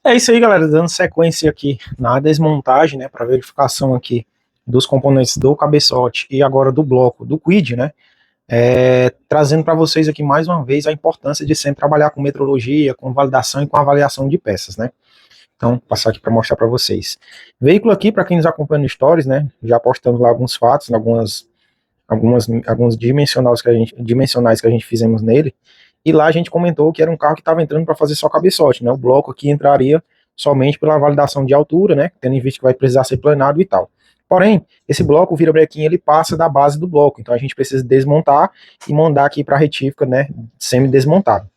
É isso aí, galera, dando sequência aqui na desmontagem, né, para verificação aqui dos componentes do cabeçote e agora do bloco do quid, né, trazendo para vocês aqui mais uma vez a importância de sempre trabalhar com metrologia, com validação e com avaliação de peças, né. Então, vou passar aqui para mostrar para vocês. Veículo aqui, para quem nos acompanha no Stories, né, já postamos lá alguns fatos, alguns dimensionais que a gente fizemos nele, e lá a gente comentou que era um carro que estava entrando para fazer só cabeçote, né? O bloco aqui entraria somente pela validação de altura, né? Tendo em vista que vai precisar ser planado e tal. Porém, esse bloco, o virabrequim, ele passa da base do bloco, então a gente precisa desmontar e mandar aqui para a retífica, né? Semi-desmontado.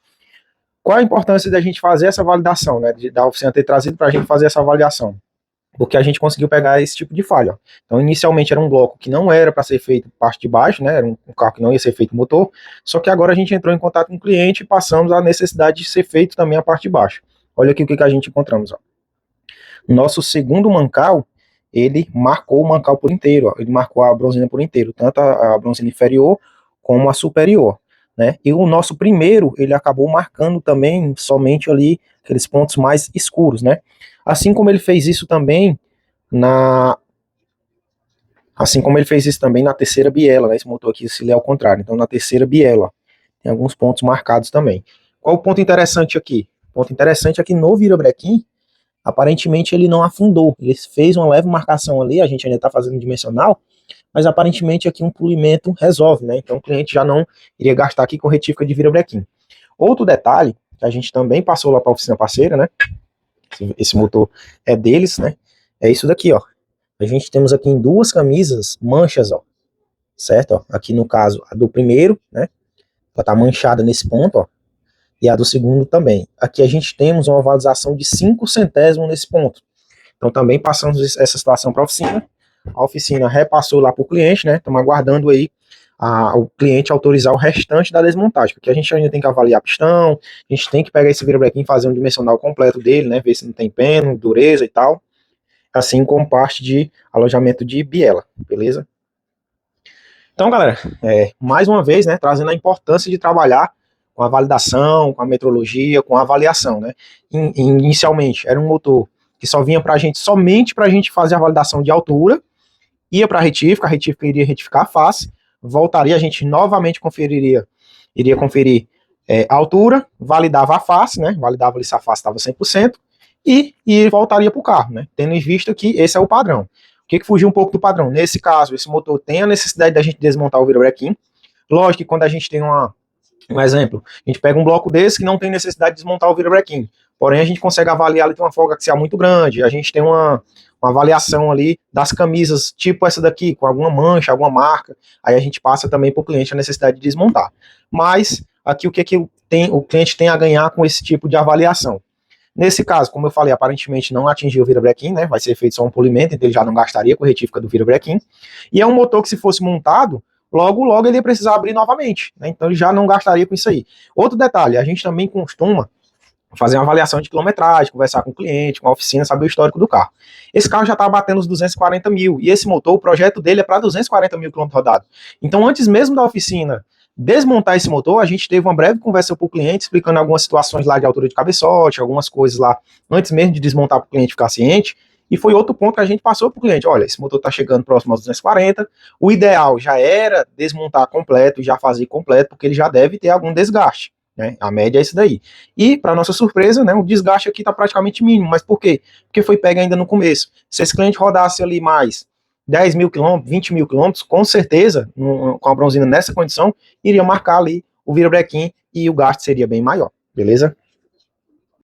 Qual a importância da gente fazer essa validação, né? Da oficina ter trazido para a gente fazer essa avaliação? Porque a gente conseguiu pegar esse tipo de falha. Então, inicialmente era um bloco que não era para ser feito parte de baixo, né? Era um carro que não ia ser feito motor, só que agora a gente entrou em contato com o cliente e passamos a necessidade de ser feito também a parte de baixo. Olha aqui o que a gente encontramos. Ó. Nosso segundo mancal, ele marcou o mancal por inteiro, ó. Ele marcou a bronzina por inteiro, tanto a bronzina inferior como a superior. Né? E o nosso primeiro, ele acabou marcando também somente ali aqueles pontos mais escuros, né? Assim como ele fez isso também na terceira biela, né? Esse motor aqui se lê ao contrário. Então na terceira biela tem alguns pontos marcados também. Qual o ponto interessante aqui? O ponto interessante é que no virabrequim, aparentemente ele não afundou. Ele fez uma leve marcação ali, a gente ainda está fazendo dimensional, mas aparentemente aqui um polimento resolve, né? Então o cliente já não iria gastar aqui com retífica de virabrequim. Outro detalhe, que a gente também passou lá para a oficina parceira, né? Esse motor é deles, né? É isso daqui, ó. A gente temos aqui em duas camisas manchas, ó. Certo? Ó. Aqui no caso, a do primeiro, né? Ela tá manchada nesse ponto, ó. E a do segundo também. Aqui a gente temos uma ovalização de 5 centésimos nesse ponto. Então também passamos essa situação para a oficina. A oficina repassou lá para o cliente, né? Estamos aguardando aí o cliente autorizar o restante da desmontagem, porque a gente ainda tem que avaliar a pistão, a gente tem que pegar esse virabrequim e fazer um dimensional completo dele, né? Ver se não tem peno, dureza e tal. Assim como parte de alojamento de biela, beleza? Então, galera, mais uma vez, né, trazendo a importância de trabalhar com a validação, com a metrologia, com a avaliação, né? Inicialmente, era um motor que só vinha para a gente, somente para a gente fazer a validação de altura, ia para a retífica iria retificar a face, voltaria, a gente novamente iria conferir a altura, validava a face, né? Validava ali se a face estava 100%, e voltaria para o carro, né? Tendo em vista que esse é o padrão. O que fugiu um pouco do padrão? Nesse caso, esse motor tem a necessidade da gente desmontar o virabrequim. Lógico que quando a gente tem um exemplo, a gente pega um bloco desse que não tem necessidade de desmontar o virabrequim, porém a gente consegue avaliar ali, tem uma folga axial muito grande, a gente tem uma avaliação ali das camisas, tipo essa daqui, com alguma mancha, alguma marca, aí a gente passa também para o cliente a necessidade de desmontar. Mas aqui o que o cliente tem a ganhar com esse tipo de avaliação? Nesse caso, como eu falei, aparentemente não atingiu o virabrequim, né? Vai ser feito só um polimento, então ele já não gastaria com retífica do virabrequim. E é um motor que, se fosse montado, logo ele ia precisar abrir novamente, né? Então ele já não gastaria com isso aí. Outro detalhe, a gente também costuma fazer uma avaliação de quilometragem, conversar com o cliente, com a oficina, saber o histórico do carro. Esse carro já está batendo os 240 mil, e esse motor, o projeto dele é para 240 mil quilômetros rodados. Então, antes mesmo da oficina desmontar esse motor, a gente teve uma breve conversa com o cliente, explicando algumas situações lá de altura de cabeçote, algumas coisas lá, antes mesmo de desmontar para o cliente ficar ciente, e foi outro ponto que a gente passou para o cliente, olha, esse motor está chegando próximo aos 240, o ideal já era desmontar completo, já fazer completo, porque ele já deve ter algum desgaste, né? A média é isso daí. E, para nossa surpresa, né, o desgaste aqui está praticamente mínimo, mas por quê? Porque foi pego ainda no começo. Se esse cliente rodasse ali mais 10 mil quilômetros, 20 mil quilômetros, com certeza, com a bronzina nessa condição, iria marcar ali o virabrequim e o gasto seria bem maior, beleza?